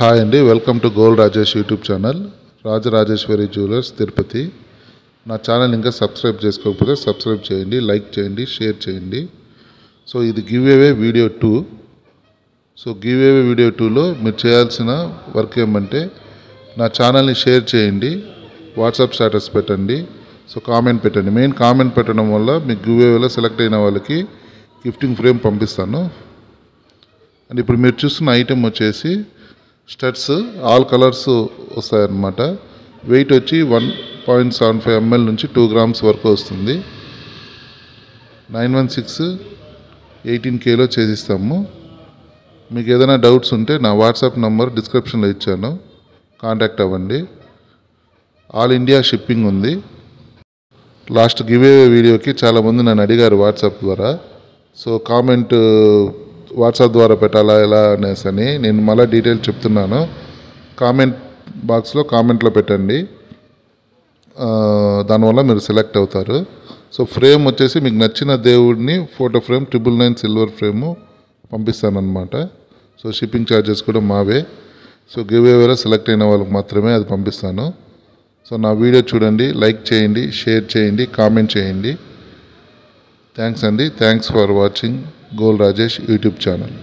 Hi అండి, welcome to gold Rajesh YouTube channel. Rajarajeshwari jewellers Tirupati. నా channel ఇంకా సబ్స్క్రైబ్ చేసుకోకపోతే సబ్స్క్రైబ్ చేయండి, లైక్ చేయండి, షేర్ చేయండి. సో ఇది give away video 2. So give away video 2లో మీరు చేయాల్సిన వర్క్ ఏమంటే నా ఛానల్ని షేర్ చేయండి, వాట్సాప్ స్టేటస్ పెట్టండి, సో కామెంట్ పెట్టండి. మెయిన్ కామెంట్ పెట్టడం వల్ల మీకు గివ్ అవేలో సెలెక్ట్ అయిన వాళ్ళకి గిఫ్టింగ్ ఫ్రేమ్ పంపిస్తాను. అండ్ ఇప్పుడు మీరు చూస్తున్న ఐటెం వచ్చేసి స్టడ్స్, ఆల్ కలర్స్ వస్తాయన్నమాట. వెయిట్ వచ్చి 1.75 ml నుంచి 2 grams వరకు వస్తుంది. 916 18Kలో చేసిస్తాము. మీకు ఏదైనా డౌట్స్ ఉంటే నా వాట్సాప్ నంబర్ డిస్క్రిప్షన్లో ఇచ్చాను, కాంటాక్ట్ అవ్వండి. ఆల్ ఇండియా షిప్పింగ్ ఉంది. లాస్ట్ గివ్ అవే వీడియోకి చాలామంది నన్ను అడిగారు వాట్సాప్ ద్వారా. సో కామెంట్ వాట్సాప్ ద్వారా పెట్టాలా ఎలా అనేసి నేను మళ్ళీ డీటెయిల్ చెప్తున్నాను. కామెంట్ బాక్స్లో కామెంట్లో పెట్టండి, దానివల్ల మీరు సెలెక్ట్ అవుతారు. సో ఫ్రేమ్ వచ్చేసి మీకు నచ్చిన దేవుడిని ఫోటో ఫ్రేమ్ 999 సిల్వర్ ఫ్రేము పంపిస్తానన్నమాట. సో షిప్పింగ్ ఛార్జెస్ కూడా మావే. సో గివ్ అవేలో సెలెక్ట్ అయిన వాళ్ళకి మాత్రమే అది పంపిస్తాను. సో నా వీడియో చూడండి, లైక్ చేయండి, షేర్ చేయండి, కామెంట్ చేయండి. థ్యాంక్స్ అండి. Thanks for watching gold Rajesh YouTube channel.